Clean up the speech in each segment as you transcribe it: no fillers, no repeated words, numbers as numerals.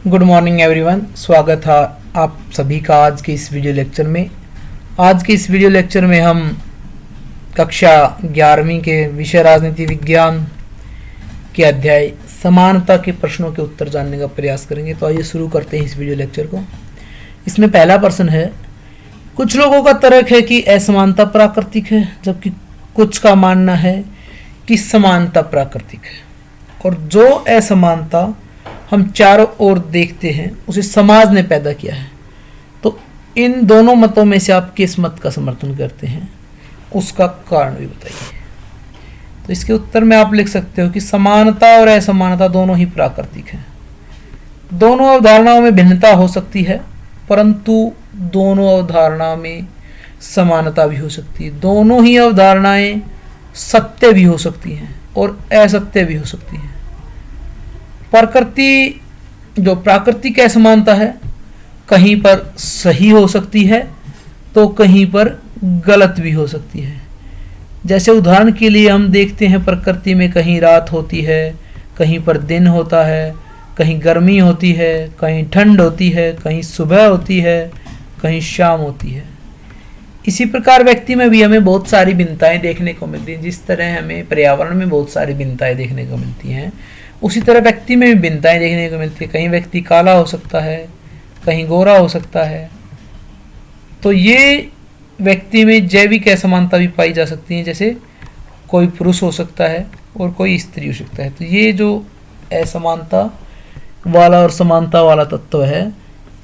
Good morning everyone. स्वागत है आप सभी का आज के इस वीडियो लेक्चर में। आज के इस वीडियो लेक्चर में हम कक्षा 11वीं के विषय राजनीति विज्ञान के अध्याय समानता के प्रश्नों के उत्तर जानने का प्रयास करेंगे। तो आइए शुरू करते हैं इस वीडियो लेक्चर को। इसमें पहला प्रश्न है, कुछ लोगों का तर्क है कि असमानता प्राकृतिक है, जबकि कुछ का मानना है कि समानता प्राकृतिक है, और जो असमानता हम चारों ओर देखते हैं उसे समाज ने पैदा किया है। तो इन दोनों मतों में से आप किस मत का समर्थन करते हैं, उसका कारण भी बताइए। तो इसके उत्तर में आप लिख सकते हो कि समानता और असमानता दोनों ही प्राकृतिक हैं। दोनों अवधारणाओं में भिन्नता हो सकती है, परंतु दोनों अवधारणा में समानता भी हो सकती है। दोनों ही अवधारणाएं सत्य भी हो सकती हैं और असत्य भी हो सकती हैं। प्रकृति जो प्राकृतिक असमानता है कहीं पर सही हो सकती है तो कहीं पर गलत भी हो सकती है। जैसे उदाहरण के लिए हम देखते हैं प्रकृति में कहीं रात होती है, कहीं पर दिन होता है, कहीं गर्मी होती है, कहीं ठंड होती है, कहीं सुबह होती है, कहीं शाम होती है। इसी प्रकार व्यक्ति में भी हमें बहुत सारी भिन्नताएं देखने को मिलती हैं। जिस तरह हमें पर्यावरण में बहुत सारी भिन्नताएं देखने को मिलती हैं, उसी तरह व्यक्ति में भी भिन्नताएं देखने को मिलती है। कहीं व्यक्ति काला हो सकता है, कहीं गोरा हो सकता है। तो ये व्यक्ति में जैविक असमानता भी पाई जा सकती है, जैसे कोई पुरुष हो सकता है और कोई स्त्री हो सकता है। तो ये जो असमानता वाला और समानता वाला तत्व है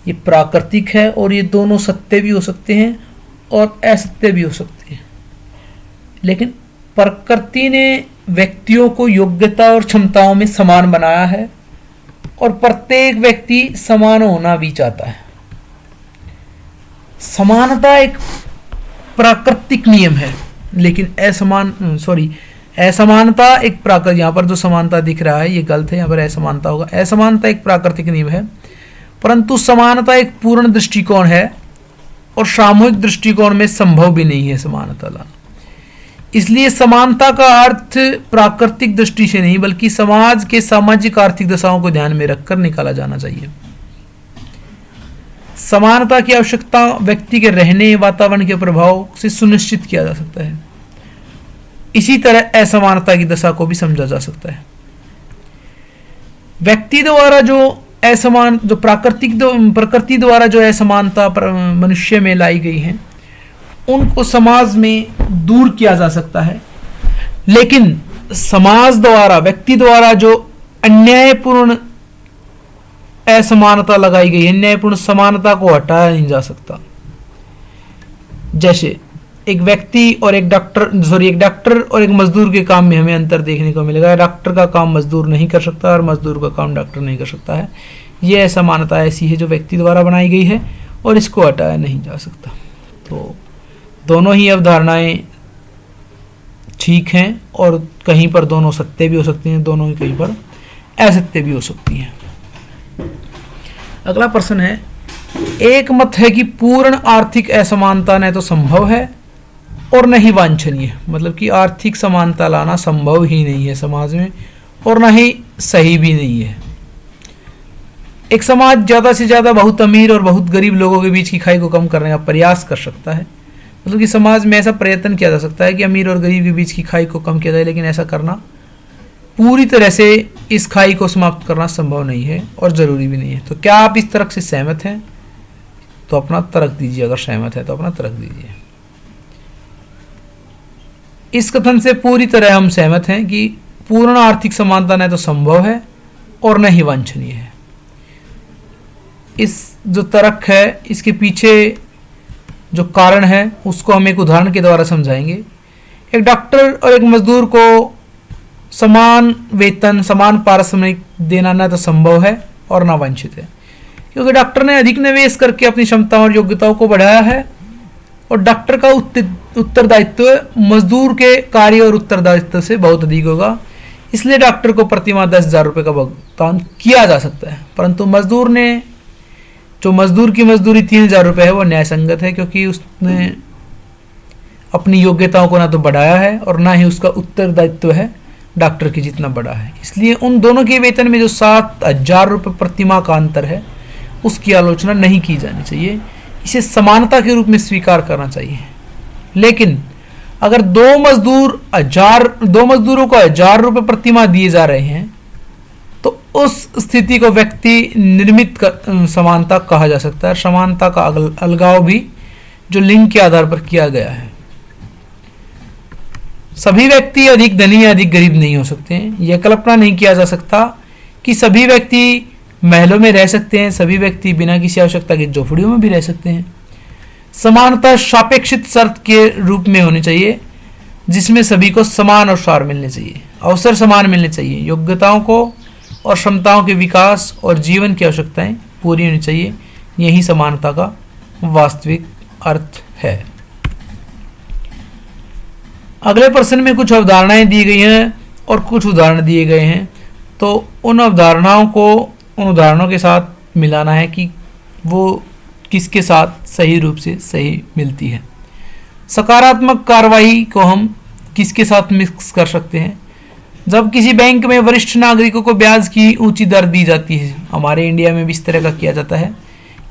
ये प्राकृतिक है, और ये दोनों सत्य भी हो सकते हैं और असत्य भी हो सकते हैं। लेकिन प्रकृति ने व्यक्तियों को योग्यता और क्षमताओं में समान बनाया है, और प्रत्येक व्यक्ति समान होना भी चाहता है। समानता एक प्राकृतिक नियम है, लेकिन असमानता एक प्राकृतिक, यहाँ पर जो समानता दिख रहा है ये गलत है, यहाँ पर असमानता होगा। असमानता एक प्राकृतिक नियम है, परंतु समानता एक पूर्ण दृष्टिकोण है, और सामूहिक दृष्टिकोण में संभव भी नहीं है समानता लाना। इसलिए समानता का अर्थ प्राकृतिक दृष्टि से नहीं बल्कि समाज के सामाजिक आर्थिक दशाओं को ध्यान में रखकर निकाला जाना चाहिए। समानता की आवश्यकता व्यक्ति के रहने वातावरण के प्रभाव से सुनिश्चित किया जा सकता है। इसी तरह असमानता की दशा को भी समझा जा सकता है। व्यक्ति द्वारा जो प्रकृति द्वारा जो असमानता मनुष्य में लाई गई है उनको समाज में दूर किया जा सकता है, लेकिन समाज द्वारा व्यक्ति द्वारा जो अन्यायपूर्ण असमानता लगाई गई है, अन्यायपूर्ण समानता को हटाया नहीं जा सकता। जैसे एक डॉक्टर और एक मजदूर के काम में हमें अंतर देखने को मिलेगा। डॉक्टर का काम मजदूर नहीं कर सकता और मजदूर का काम डॉक्टर नहीं कर सकता है। यह असमानता ऐसी है जो व्यक्ति द्वारा बनाई गई है और इसको हटाया नहीं जा सकता। तो दोनों ही अवधारणाएं ठीक हैं, और कहीं पर दोनों सत्य भी हो सकती हैं, दोनों ही कहीं पर असत्य भी हो सकती हैं। अगला प्रश्न है, एक मत है कि पूर्ण आर्थिक असमानता न तो संभव है और न ही वांछनीय, मतलब कि आर्थिक समानता लाना संभव ही नहीं है समाज में, और न ही सही भी नहीं है। एक समाज ज्यादा से ज्यादा बहुत अमीर और बहुत गरीब लोगों के बीच की खाई को कम करने का प्रयास कर सकता है। मतलब कि समाज में ऐसा प्रयत्न किया जा सकता है कि अमीर और गरीब के बीच की खाई को कम किया जाए, लेकिन ऐसा करना पूरी तरह से इस खाई को समाप्त करना संभव नहीं है और जरूरी भी नहीं है। तो क्या आप इस तर्क से सहमत हैं? तो अपना तर्क दीजिए। अगर सहमत है तो अपना तर्क दीजिए। इस कथन से पूरी तरह हम सहमत हैं कि पूर्ण आर्थिक समानता न तो संभव है और न ही वांछनीय है। इस जो तर्क है इसके पीछे जो कारण है उसको हम एक उदाहरण के द्वारा समझाएंगे। एक डॉक्टर और एक मजदूर को समान वेतन, समान पारिश्रमिक देना न तो संभव है और न वांछित है, क्योंकि डॉक्टर ने अधिक निवेश करके अपनी क्षमताओं और योग्यताओं को बढ़ाया है, और डॉक्टर का उत्तरदायित्व मजदूर के कार्य और उत्तरदायित्व से बहुत अधिक होगा। इसलिए डॉक्टर को प्रतिमाह 10,000 रुपये का भुगतान किया जा सकता है, परंतु मजदूर की मजदूरी 3,000 रुपये है वो न्याय संगत है, क्योंकि उसने अपनी योग्यताओं को ना तो बढ़ाया है और ना ही उसका उत्तरदायित्व है डॉक्टर की जितना बड़ा है। इसलिए उन दोनों के वेतन में जो 7,000 रुपये प्रति माह का अंतर है उसकी आलोचना नहीं की जानी चाहिए, इसे समानता के रूप में स्वीकार करना चाहिए। लेकिन अगर दो मजदूरों को 1,000 रुपये प्रति माह दिए जा रहे हैं तो उस स्थिति को व्यक्ति निर्मित समानता कहा जा सकता है। समानता का अलगाव भी जो लिंग के आधार पर किया गया है। सभी व्यक्ति अधिक धनी या अधिक गरीब नहीं हो सकते हैं। यह कल्पना नहीं किया जा सकता कि सभी व्यक्ति महलों में रह सकते हैं, सभी व्यक्ति बिना किसी आवश्यकता के झोपड़ियों में भी रह सकते हैं। समानता सापेक्षित शर्त के रूप में होनी चाहिए जिसमें सभी को समान अवसर मिलने चाहिए, अवसर समान मिलने चाहिए, योग्यताओं को और क्षमताओं के विकास और जीवन की आवश्यकताएं पूरी होनी चाहिए। यही समानता का वास्तविक अर्थ है। अगले प्रश्न में कुछ अवधारणाएं दी गई हैं और कुछ उदाहरण दिए गए हैं, तो उन अवधारणाओं को उन उदाहरणों के साथ मिलाना है कि वो किसके साथ सही रूप से सही मिलती है। सकारात्मक कार्रवाई को हम किसके साथ मिक्स कर सकते हैं? जब किसी बैंक में वरिष्ठ नागरिकों को ब्याज की ऊंची दर दी जाती है, हमारे इंडिया में भी इस तरह का किया जाता है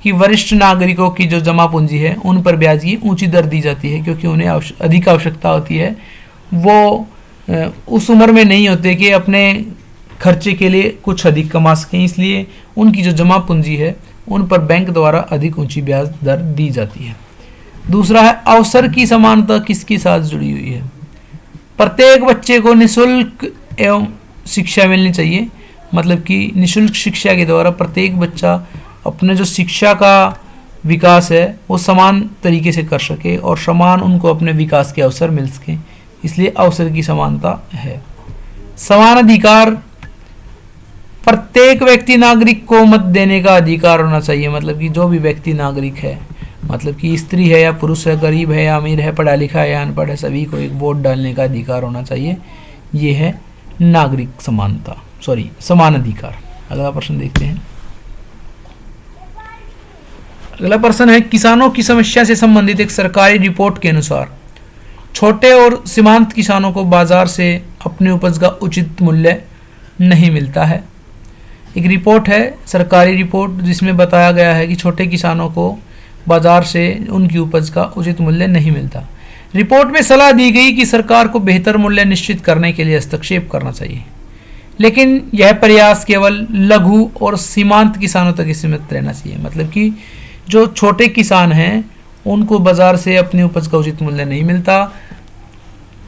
कि वरिष्ठ नागरिकों की जो जमा पूंजी है उन पर ब्याज की ऊंची दर दी जाती है, क्योंकि उन्हें अधिक आवश्यकता होती है। वो उस उम्र में नहीं होते कि अपने खर्चे के लिए कुछ अधिक कमा सकें, इसलिए उनकी जो जमा पूंजी है उन पर बैंक द्वारा अधिक ऊंची ब्याज दर दी जाती है। दूसरा है अवसर की समानता किसके साथ जुड़ी हुई है? प्रत्येक बच्चे को निःशुल्क एवं शिक्षा मिलनी चाहिए, मतलब कि निःशुल्क शिक्षा के द्वारा प्रत्येक बच्चा अपने जो शिक्षा का विकास है वो समान तरीके से कर सके और समान उनको अपने विकास के अवसर मिल सके, इसलिए अवसर की समानता है। समान अधिकार, प्रत्येक व्यक्ति नागरिक को मत देने का अधिकार होना चाहिए, मतलब कि जो भी व्यक्ति नागरिक है, मतलब कि स्त्री है या पुरुष है, गरीब है या अमीर है, पढ़ा लिखा है या अनपढ़ है, सभी को एक वोट डालने का अधिकार होना चाहिए। ये है नागरिक समानता, समान अधिकार। अगला प्रश्न देखते हैं। अगला प्रश्न है किसानों की समस्या से संबंधित एक सरकारी रिपोर्ट के अनुसार छोटे और सीमांत किसानों को बाजार से अपनी उपज का उचित मूल्य नहीं मिलता है। एक रिपोर्ट है, सरकारी रिपोर्ट, जिसमें बताया गया है कि छोटे किसानों को बाजार से उनकी उपज का उचित मूल्य नहीं मिलता। रिपोर्ट में सलाह दी गई कि सरकार को बेहतर मूल्य निश्चित करने के लिए हस्तक्षेप करना चाहिए, लेकिन यह प्रयास केवल लघु और सीमांत किसानों तक सीमित रहना चाहिए। मतलब कि जो छोटे किसान हैं उनको बाजार से अपनी उपज का उचित मूल्य नहीं मिलता।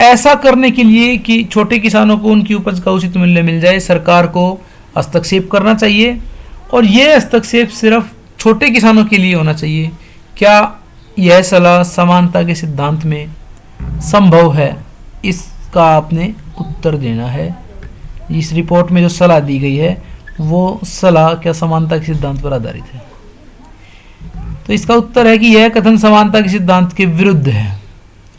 ऐसा करने के लिए कि छोटे किसानों को उनकी उपज का उचित मूल्य मिल जाए, सरकार को हस्तक्षेप करना चाहिए, और यह हस्तक्षेप सिर्फ छोटे किसानों के लिए होना चाहिए। क्या यह सलाह समानता के सिद्धांत में संभव है? इसका आपने उत्तर देना है। इस रिपोर्ट में जो सलाह दी गई है वो सलाह क्या समानता के सिद्धांत पर आधारित है? तो इसका उत्तर है कि यह कथन समानता के सिद्धांत के विरुद्ध है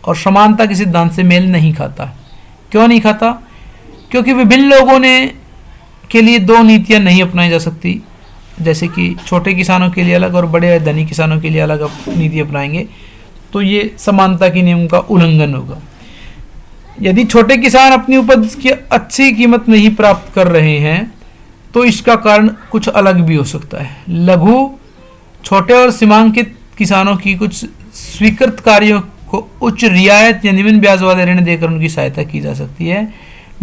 और समानता के सिद्धांत से मेल नहीं खाता। क्यों नहीं खाता? क्योंकि विभिन्न लोगों ने के लिए दो नीतियां नहीं अपनाई जा सकती। जैसे कि छोटे किसानों के लिए अलग और बड़े धनी किसानों के लिए अलग नीति अपनाएंगे तो ये समानता के नियम का उल्लंघन होगा। यदि छोटे किसान अपनी उपज की अच्छी कीमत नहीं प्राप्त कर रहे हैं तो इसका कारण कुछ अलग भी हो सकता है। लघु, छोटे और सीमांकित किसानों की कुछ स्वीकृत कार्यों को उच्च रियायत या निम्न ब्याज वाले ऋण देकर उनकी सहायता की जा सकती है,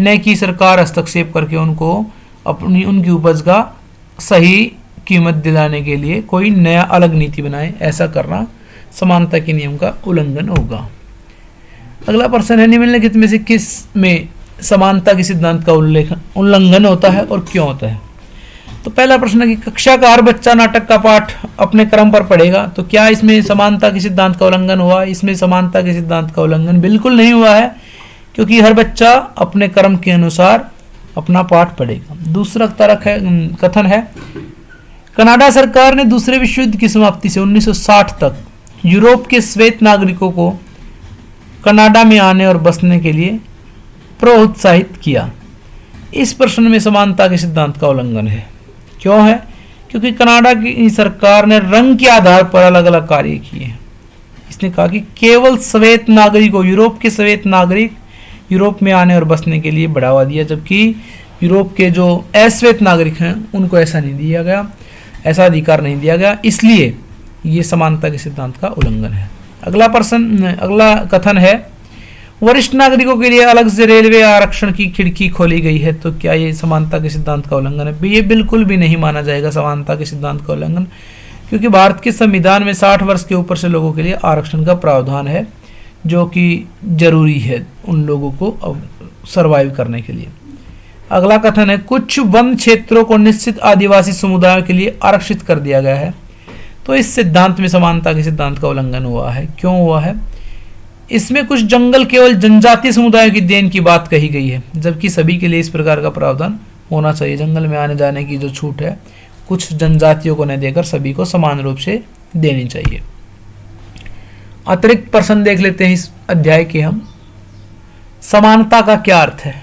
न कि सरकार हस्तक्षेप करके उनको उनकी उपज का सही कीमत दिलाने के लिए कोई नया अलग नीति बनाए। ऐसा करना समानता के नियम का उल्लंघन होगा। अगला प्रश्न है निम्नलिखित में से किस में समानता के सिद्धांत का उल्लंघन होता है और क्यों होता है? तो पहला प्रश्न है कि कक्षा का हर बच्चा नाटक का पाठ अपने क्रम पर पढ़ेगा, तो क्या इसमें समानता के सिद्धांत का उल्लंघन हुआ? इसमें समानता के सिद्धांत का उल्लंघन बिल्कुल नहीं हुआ है, क्योंकि हर बच्चा अपने क्रम के अनुसार अपना पाठ पढ़ेगा। दूसरा कथन है कनाडा सरकार ने दूसरे विश्व युद्ध की समाप्ति से 1960 तक यूरोप के श्वेत नागरिकों को कनाडा में आने और बसने के लिए प्रोत्साहित किया। इस प्रश्न में समानता के सिद्धांत का उल्लंघन है। क्यों है? क्योंकि कनाडा की सरकार ने रंग के आधार पर अलग अलग कार्य किए हैं। इसने कहा कि केवल श्वेत नागरिकों, यूरोप के श्वेत नागरिक यूरोप में आने और बसने के लिए बढ़ावा दिया, जबकि यूरोप के जो अश्वेत नागरिक हैं उनको ऐसा नहीं दिया गया, ऐसा अधिकार नहीं दिया गया, इसलिए ये समानता के सिद्धांत का उल्लंघन है। अगला कथन है, वरिष्ठ नागरिकों के लिए अलग से रेलवे आरक्षण की खिड़की खोली गई है, तो क्या ये समानता के सिद्धांत का उल्लंघन है? ये बिल्कुल भी नहीं माना जाएगा समानता के सिद्धांत का उल्लंघन, क्योंकि भारत के संविधान में 60 वर्ष के ऊपर से लोगों के लिए आरक्षण का प्रावधान है, जो कि जरूरी है उन लोगों को सरवाइव करने के लिए। अगला कथन है, कुछ वन क्षेत्रों को निश्चित आदिवासी समुदायों के लिए आरक्षित कर दिया गया है, तो इस सिद्धांत में समानता के सिद्धांत का उल्लंघन हुआ है। क्यों हुआ है? इसमें कुछ जंगल केवल जनजातीय समुदायों की देन की बात कही गई है, जबकि सभी के लिए इस प्रकार का प्रावधान होना चाहिए। जंगल में आने जाने की जो छूट है कुछ जनजातियों को न देकर सभी को समान रूप से देनी चाहिए। अतिरिक्त प्रश्न देख लेते हैं इस अध्याय के हम। समानता का क्या अर्थ है?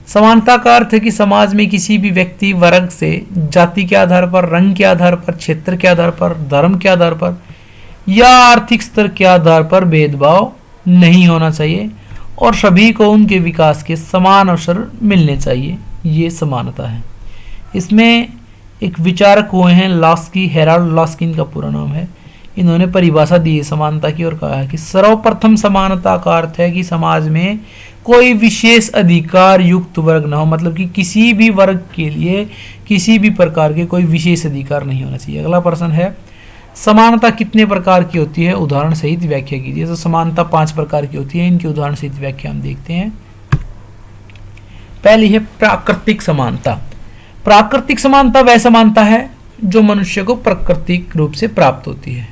समानता का अर्थ है कि समाज में किसी भी व्यक्ति वर्ग से जाति के आधार पर, रंग के आधार पर, क्षेत्र के आधार पर, धर्म के आधार पर या आर्थिक स्तर के आधार पर भेदभाव नहीं होना चाहिए और सभी को उनके विकास के समान अवसर मिलने चाहिए। ये समानता है। इसमें एक विचारक हुए हैं लॉस्की, हेराल्ड लॉस्की इनका पूरा नाम है। इन्होंने परिभाषा दी है समानता की और कहा है कि सर्वप्रथम समानता का अर्थ है कि समाज में कोई विशेष अधिकार युक्त वर्ग ना हो, मतलब कि किसी भी वर्ग के लिए किसी भी प्रकार के कोई विशेष अधिकार नहीं होना चाहिए। अगला प्रश्न है, समानता कितने प्रकार की होती है? उदाहरण सहित व्याख्या कीजिए। तो समानता 5 प्रकार की होती है, इनकी उदाहरण सहित व्याख्या हम देखते हैं। पहली है प्राकृतिक समानता। प्राकृतिक समानता वह समानता है जो मनुष्य को प्राकृतिक रूप से प्राप्त होती है,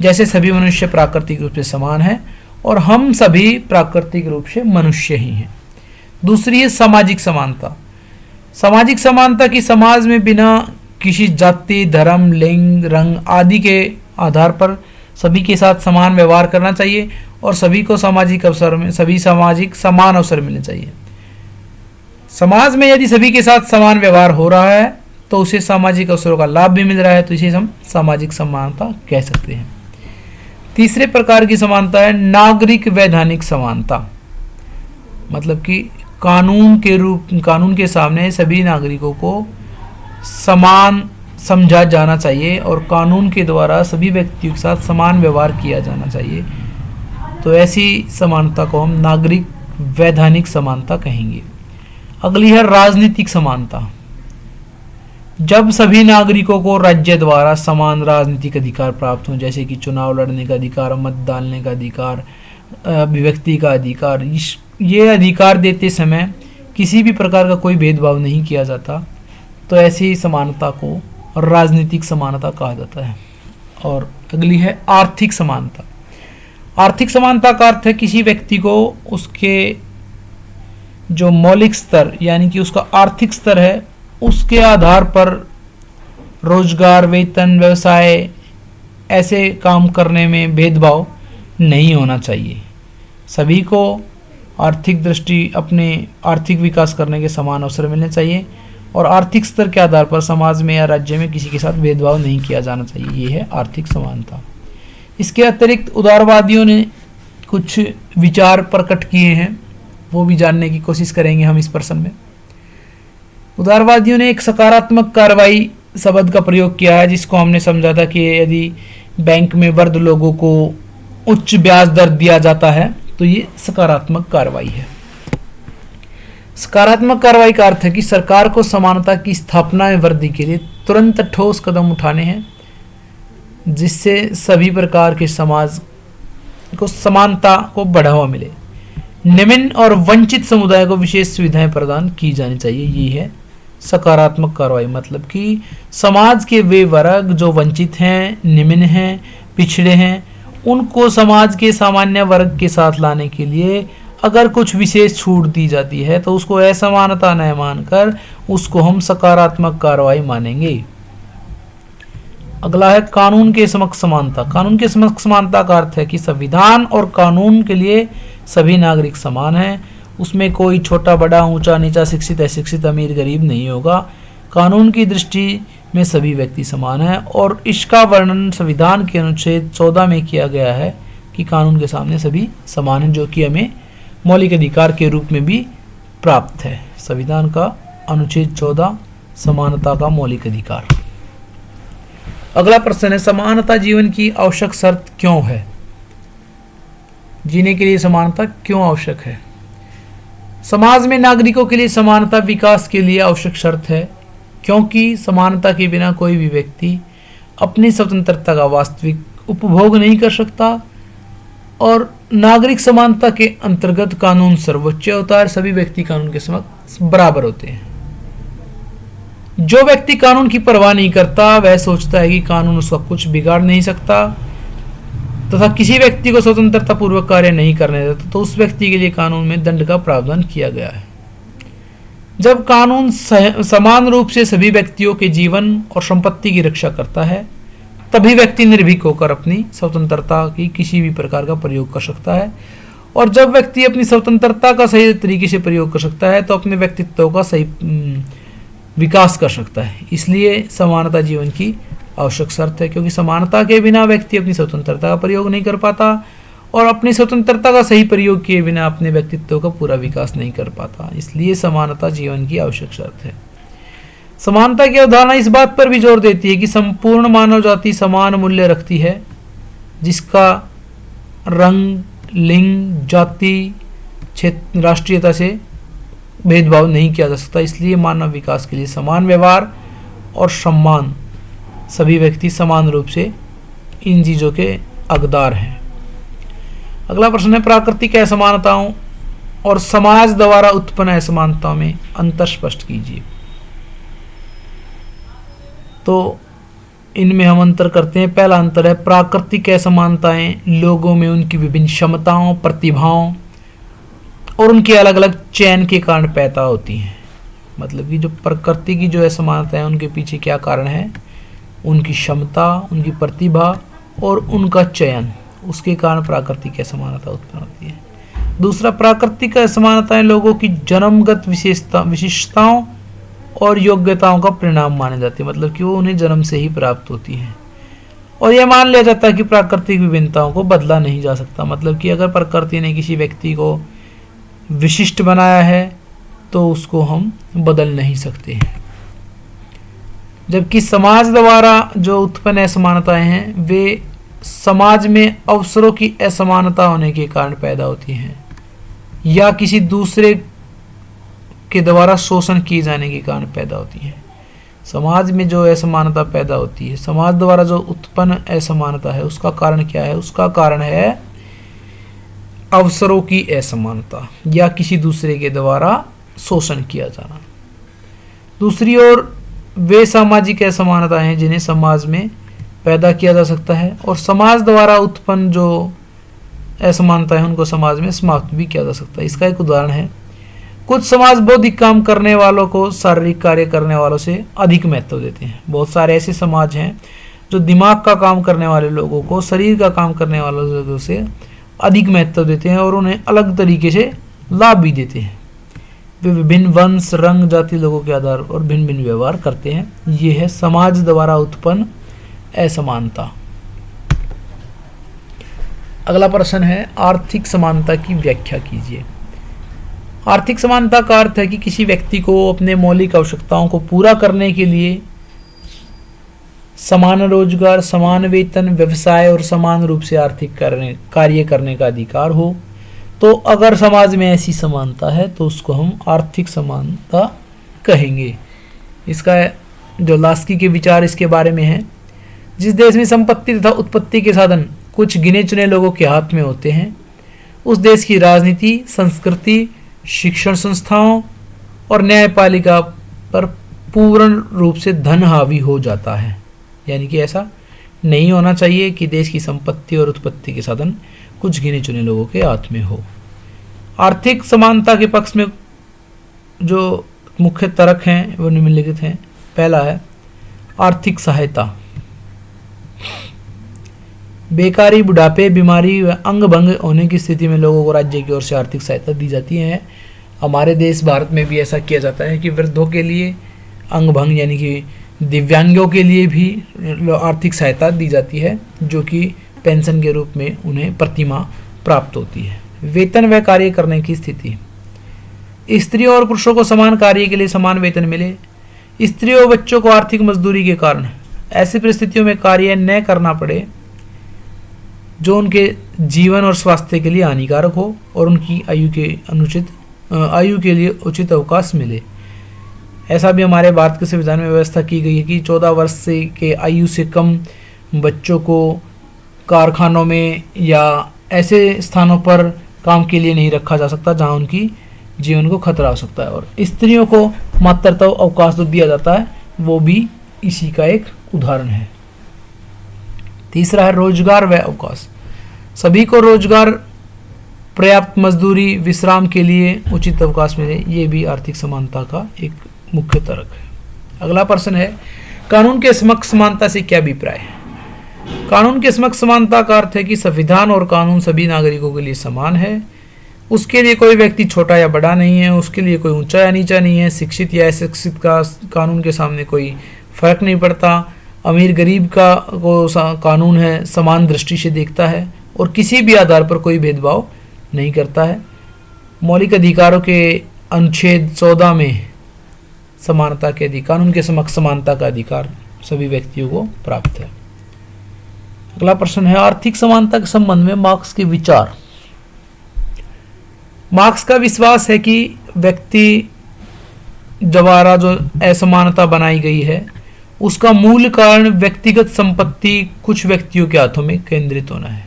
जैसे सभी मनुष्य प्राकृतिक रूप से समान है और हम सभी प्राकृतिक रूप से मनुष्य ही हैं। दूसरी है सामाजिक समानता। सामाजिक समानता की समाज में बिना किसी जाति, धर्म, लिंग, रंग आदि के आधार पर सभी के साथ समान व्यवहार करना चाहिए और सभी को सामाजिक अवसर में समान अवसर मिलने चाहिए। समाज में यदि सभी के साथ समान व्यवहार हो रहा है तो उसे सामाजिक अवसरों का लाभ भी मिल रहा है, तो इसे हम सामाजिक समानता कह सकते हैं। तीसरे प्रकार की समानता है नागरिक वैधानिक समानता, मतलब कि कानून के सामने सभी नागरिकों को समान समझा जाना चाहिए और कानून के द्वारा सभी व्यक्तियों के साथ समान व्यवहार किया जाना चाहिए, तो ऐसी समानता को हम नागरिक वैधानिक समानता कहेंगे। अगली है राजनीतिक समानता। जब सभी नागरिकों को राज्य द्वारा समान राजनीतिक अधिकार प्राप्त हों, जैसे कि चुनाव लड़ने का अधिकार, मत डालने का अधिकार, अभिव्यक्ति का अधिकार, ये अधिकार देते समय किसी भी प्रकार का कोई भेदभाव नहीं किया जाता, तो ऐसी समानता को राजनीतिक समानता कहा जाता है। और अगली है आर्थिक समानता। आर्थिक समानता का अर्थ है किसी व्यक्ति को उसके जो मौलिक स्तर यानी कि उसका आर्थिक स्तर है उसके आधार पर रोजगार, वेतन, व्यवसाय ऐसे काम करने में भेदभाव नहीं होना चाहिए। सभी को आर्थिक दृष्टि अपने आर्थिक विकास करने के समान अवसर मिलने चाहिए और आर्थिक स्तर के आधार पर समाज में या राज्य में किसी के साथ भेदभाव नहीं किया जाना चाहिए। ये है आर्थिक समानता। इसके अतिरिक्त उदारवादियों ने कुछ विचार प्रकट किए हैं, वो भी जानने की कोशिश करेंगे हम इस प्रश्न में। उदारवादियों ने एक सकारात्मक कार्रवाई शब्द का प्रयोग किया है, जिसको हमने समझा था कि यदि बैंक में वृद्ध लोगों को उच्च ब्याज दर दिया जाता है तो ये सकारात्मक कार्रवाई है। सकारात्मक कार्रवाई का अर्थ है कि सरकार को समानता की स्थापना में वृद्धि के लिए तुरंत ठोस कदम उठाने हैं, जिससे सभी प्रकार के समाज को समानता को बढ़ावा मिले। निम्न और वंचित समुदाय को विशेष सुविधाएं प्रदान की जानी चाहिए। ये है सकारात्मक कार्रवाई, मतलब कि समाज के वे वर्ग जो वंचित हैं, निम्न हैं, पिछड़े हैं, उनको समाज के सामान्य वर्ग के साथ लाने के लिए अगर कुछ विशेष छूट दी जाती है तो उसको असमानता न मानकर उसको हम सकारात्मक कार्रवाई मानेंगे। अगला है कानून के समक्ष समानता। कानून के समक्ष समानता का अर्थ है कि संविधान और कानून के लिए सभी नागरिक समान हैं, उसमें कोई छोटा बड़ा, ऊंचा नीचा, शिक्षित अशिक्षित, अमीर गरीब नहीं होगा। कानून की दृष्टि में सभी व्यक्ति समान हैं और इसका वर्णन संविधान के अनुच्छेद 14 में किया गया है कि कानून के सामने सभी समान हैं, जो कि हमें मौलिक अधिकार के रूप में भी प्राप्त है। संविधान का अनुच्छेद 14 समानता का मौलिक अधिकार। अगला प्रश्न है, समानता जीवन की आवश्यक शर्त क्यों है? जीने के लिए समानता क्यों आवश्यक है? समाज में नागरिकों के लिए समानता विकास के लिए आवश्यक शर्त है, क्योंकि समानता के बिना कोई भी व्यक्ति अपनी स्वतंत्रता का वास्तविक उपभोग नहीं कर सकता और नागरिक समानता के अंतर्गत कानून सर्वोच्च होता है। सभी व्यक्ति कानून के समक्ष बराबर होते हैं। जो व्यक्ति कानून की परवाह नहीं करता वह सोचता है कि कानून उसका कुछ बिगाड़ नहीं सकता तथा किसी व्यक्ति को स्वतंत्रता पूर्वक कार्य नहीं करने देता, तो उस व्यक्ति के लिए कानून में दंड का प्रावधान किया गया है। जब कानून समान रूप से सभी व्यक्तियों के जीवन और संपत्ति की रक्षा करता है, तभी व्यक्ति निर्भीक होकर अपनी स्वतंत्रता की किसी भी प्रकार का प्रयोग कर सकता है। और जब व्यक्ति अपनी स्वतंत्रता का सही तरीके से प्रयोग कर सकता है तो अपने व्यक्तित्व का सही विकास कर सकता है। इसलिए समानता जीवन की आवश्यक शर्त है, क्योंकि समानता के बिना व्यक्ति अपनी स्वतंत्रता का प्रयोग नहीं कर पाता और अपनी स्वतंत्रता का सही प्रयोग किए बिना अपने व्यक्तित्व का पूरा विकास नहीं कर पाता। इसलिए समानता जीवन की आवश्यक शर्त है। समानता की अवधारणा इस बात पर भी जोर देती है कि संपूर्ण मानव जाति समान मूल्य रखती है, जिसका रंग, लिंग, जाति, क्षेत्र, राष्ट्रीयता से भेदभाव नहीं किया जा सकता। इसलिए मानव विकास के लिए समान व्यवहार और सम्मान, सभी व्यक्ति समान रूप से इन चीज़ों के हकदार हैं। अगला प्रश्न है, प्राकृतिक असमानताओं और समाज द्वारा उत्पन्न असमानताओं में अंतर स्पष्ट कीजिए। तो इनमें हम अंतर करते हैं। पहला अंतर है, प्राकृतिक असमानताएं लोगों में उनकी विभिन्न क्षमताओं, प्रतिभाओं और उनके अलग अलग चयन के कारण पैदा होती हैं। मतलब कि जो प्रकृति की जो असमानता है उनके पीछे क्या कारण है? उनकी क्षमता, उनकी प्रतिभा और उनका चयन, उसके कारण प्राकृतिक असमानता उत्पन्न होती है। दूसरा, प्राकृतिक असमानताएं लोगों की जन्मगत विशिष्टताओं और योग्यताओं का परिणाम माने जाती है। मतलब कि वो उन्हें जन्म से ही प्राप्त होती हैं और यह मान लिया जाता है कि प्राकृतिक विभिन्नताओं को बदला नहीं जा सकता। मतलब कि अगर प्रकृति ने किसी व्यक्ति को विशिष्ट बनाया है तो उसको हम बदल नहीं सकते हैं। जबकि समाज द्वारा जो उत्पन्न असमानताएं हैं वे समाज में अवसरों की असमानता होने के कारण पैदा होती हैं या किसी दूसरे के द्वारा शोषण किए जाने के कारण पैदा होती है। समाज में जो असमानता पैदा होती है, समाज द्वारा जो उत्पन्न असमानता है, उसका कारण क्या है? उसका कारण है अवसरों की असमानता या किसी दूसरे के द्वारा शोषण किया जाना। दूसरी ओर वे सामाजिक असमानताएं हैं जिन्हें समाज में पैदा किया जा सकता है और समाज द्वारा उत्पन्न जो असमानता है उनको समाज में समाप्त भी किया जा सकता है। इसका एक उदाहरण है, कुछ समाज बौद्धिक काम करने वालों को शारीरिक कार्य करने वालों से अधिक महत्व देते हैं। बहुत सारे ऐसे समाज हैं जो दिमाग का काम करने वाले लोगों को शरीर का काम करने वाले लोगों से अधिक महत्व देते हैं और उन्हें अलग तरीके से लाभ भी देते हैं। वे विभिन्न वंश, रंग, जाति लोगों के आधार पर भिन्न भिन्न व्यवहार करते हैं। ये है समाज द्वारा उत्पन्न असमानता। अगला प्रश्न है, आर्थिक समानता की व्याख्या कीजिए। आर्थिक समानता का अर्थ है कि किसी व्यक्ति को अपने मौलिक आवश्यकताओं को पूरा करने के लिए समान रोजगार, समान वेतन, व्यवसाय और समान रूप से आर्थिक कार्य करने का अधिकार हो। तो अगर समाज में ऐसी समानता है तो उसको हम आर्थिक समानता कहेंगे। इसका जो लास्की के विचार इसके बारे में है, जिस देश में संपत्ति तथा उत्पत्ति के साधन कुछ गिने चुने लोगों के हाथ में होते हैं, उस देश की राजनीति, संस्कृति, शिक्षण संस्थाओं और न्यायपालिका पर पूर्ण रूप से धन हावी हो जाता है। यानी कि ऐसा नहीं होना चाहिए कि देश की संपत्ति और उत्पत्ति के साधन कुछ गिने चुने लोगों के हाथ में हो। आर्थिक समानता के पक्ष में जो मुख्य तर्क हैं वो निम्नलिखित हैं। पहला है आर्थिक सहायता। बेकारी, बुढ़ापे, बीमारी व अंग भंग होने की स्थिति में लोगों को राज्य की ओर से आर्थिक सहायता दी जाती है। हमारे देश भारत में भी ऐसा किया जाता है कि वृद्धों के लिए, अंग भंग यानी कि दिव्यांगों के लिए भी आर्थिक सहायता दी जाती है, जो कि पेंशन के रूप में उन्हें प्रतिमाह प्राप्त होती है। वेतन व कार्य करने की स्थिति। स्त्रियों और पुरुषों को समान कार्य के लिए समान वेतन मिले। स्त्रियों और बच्चों को आर्थिक मजदूरी के कारण ऐसी परिस्थितियों में कार्य न करना पड़े जो उनके जीवन और स्वास्थ्य के लिए हानिकारक हो और उनकी आयु के लिए उचित अवकाश मिले। ऐसा भी हमारे भारत के संविधान में व्यवस्था की गई है कि 14 वर्ष से के आयु से कम बच्चों को कारखानों में या ऐसे स्थानों पर काम के लिए नहीं रखा जा सकता जहां उनकी जीवन को खतरा हो सकता है। और स्त्रियों को मातृत्व अवकाश जो दिया जाता है वो भी इसी का एक उदाहरण है। तीसरा है रोजगार व अवकाश। सभी को रोजगार, पर्याप्त मजदूरी, विश्राम के लिए उचित अवकाश मिले, ये भी आर्थिक समानता का एक मुख्य तर्क है। अगला प्रश्न है, कानून के समक्ष समानता से क्या अभिप्राय है? कानून के समक्ष समानता का अर्थ है कि संविधान और कानून सभी नागरिकों के लिए समान है। उसके लिए कोई व्यक्ति छोटा या बड़ा नहीं है, उसके लिए कोई ऊंचा या नीचा नहीं है, शिक्षित या अशिक्षित का कानून के सामने कोई फर्क नहीं पड़ता। अमीर गरीब का कानून है समान दृष्टि से देखता है और किसी भी आधार पर कोई भेदभाव नहीं करता है। मौलिक अधिकारों के अनुच्छेद 14 में समानता के अधिकार, कानून के समक्ष समानता का अधिकार सभी व्यक्तियों को प्राप्त है। अगला प्रश्न है, आर्थिक समानता के संबंध में मार्क्स के विचार। मार्क्स का विश्वास है कि व्यक्ति द्वारा जो असमानता बनाई गई है उसका मूल कारण व्यक्तिगत संपत्ति कुछ व्यक्तियों के हाथों में केंद्रित होना है।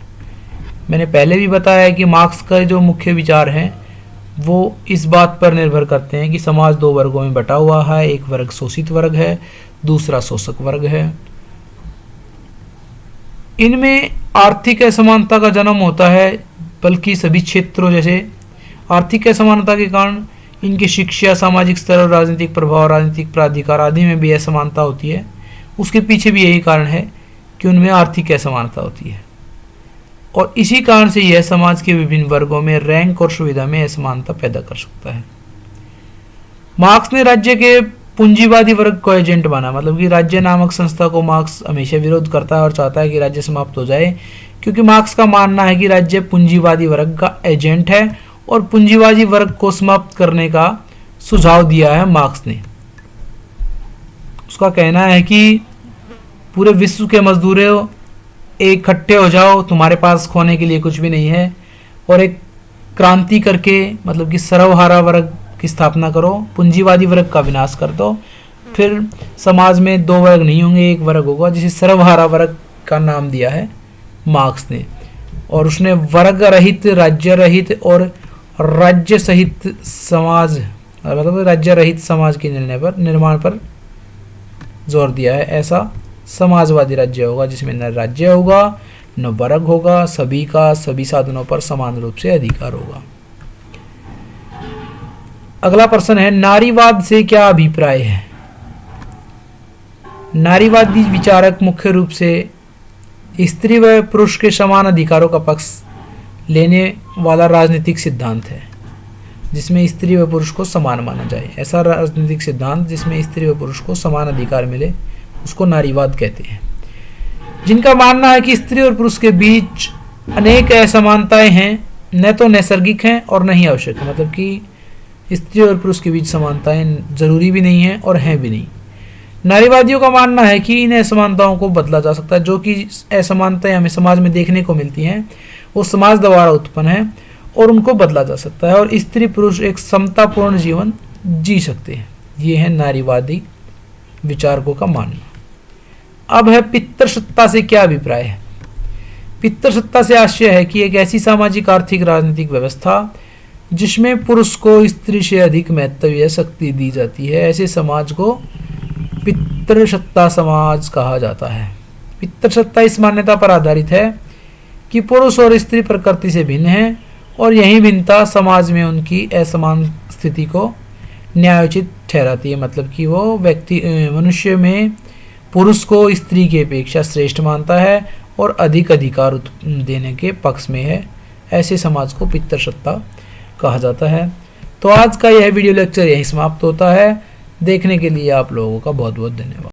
मैंने पहले भी बताया कि मार्क्स का जो मुख्य विचार हैं वो इस बात पर निर्भर करते हैं कि समाज दो वर्गों में बटा हुआ है, एक वर्ग शोषित वर्ग है, दूसरा शोषक वर्ग है। इनमें आर्थिक असमानता का जन्म होता है, बल्कि सभी क्षेत्रों जैसे आर्थिक असमानता के कारण इनकी शिक्षा, सामाजिक स्तर और राजनीतिक प्रभाव, राजनीतिक प्राधिकार आदि में भी असमानता होती है। उसके पीछे भी यही कारण है कि उनमें आर्थिक असमानता होती है और इसी कारण से यह समाज के विभिन्न वर्गों में रैंक और सुविधा में असमानता पैदा कर सकता है। मार्क्स ने राज्य के पूंजीवादी वर्ग को एजेंट माना, मतलब कि राज्य नामक संस्था को मार्क्स हमेशा विरोध करता है और चाहता है कि राज्य समाप्त हो जाए, क्योंकि मार्क्स का मानना है कि राज्य पूंजीवादी वर्ग का एजेंट है और पूंजीवादी वर्ग को समाप्त करने का सुझाव दिया है मार्क्स ने। उसका कहना है कि पूरे विश्व के मजदूरों इकट्ठे हो जाओ, तुम्हारे पास खोने के लिए कुछ भी नहीं है, और एक क्रांति करके मतलब कि सर्वहारा वर्ग की स्थापना करो, पूंजीवादी वर्ग का विनाश कर दो, फिर समाज में दो वर्ग नहीं होंगे, एक वर्ग होगा, जिसे सर्वहारा वर्ग का नाम दिया है मार्क्स ने। और उसने वर्ग रहित, राज्य रहित और राज्य सहित समाज, मतलब राज्य रहित समाज के निर्माण पर जोर दिया है। ऐसा समाजवादी राज्य होगा जिसमें न राज्य होगा न वर्ग होगा, सभी का सभी साधनों पर समान रूप से अधिकार होगा। अगला प्रश्न है, नारीवाद से क्या अभिप्राय है? नारीवादी विचारक मुख्य रूप से स्त्री व पुरुष के समान अधिकारों का पक्ष लेने वाला राजनीतिक सिद्धांत है, जिसमें स्त्री व पुरुष को समान माना जाए। ऐसा राजनीतिक सिद्धांत जिसमें स्त्री व पुरुष को समान अधिकार मिले उसको नारीवाद कहते हैं। जिनका मानना है कि स्त्री और पुरुष के बीच अनेक असमानताएं हैं, न तो नैसर्गिक हैं और न ही आवश्यक है, मतलब कि स्त्री और पुरुष के बीच समानताएं जरूरी भी नहीं है और हैं भी नहीं। नारीवादियों का मानना है कि इन असमानताओं को बदला जा सकता है। जो कि असमानताएं हमें समाज में देखने को मिलती हैं वो समाज द्वारा उत्पन्न है और उनको बदला जा सकता है, और स्त्री पुरुष एक समतापूर्ण जीवन जी सकते हैं। ये है नारीवादी विचारकों का मानना। अब है पितृसत्ता से क्या अभिप्राय है? पितृसत्ता से आशय है कि एक ऐसी सामाजिक, आर्थिक, राजनीतिक व्यवस्था जिसमें पुरुष को स्त्री से अधिक महत्व या शक्ति दी जाती है, ऐसे समाज को पितृसत्ता समाज कहा जाता है। पितृसत्ता इस मान्यता पर आधारित है कि पुरुष और स्त्री प्रकृति से भिन्न हैं और यही भिन्नता समाज में उनकी असमान स्थिति को न्यायोचित ठहराती है, मतलब कि वो व्यक्ति मनुष्य में पुरुष को स्त्री की अपेक्षा श्रेष्ठ मानता है और अधिक अधिकार देने के पक्ष में है। ऐसे समाज को पितृसत्ता कहा जाता है। तो आज का यह वीडियो लेक्चर यहीं समाप्त होता है। देखने के लिए आप लोगों का बहुत बहुत धन्यवाद।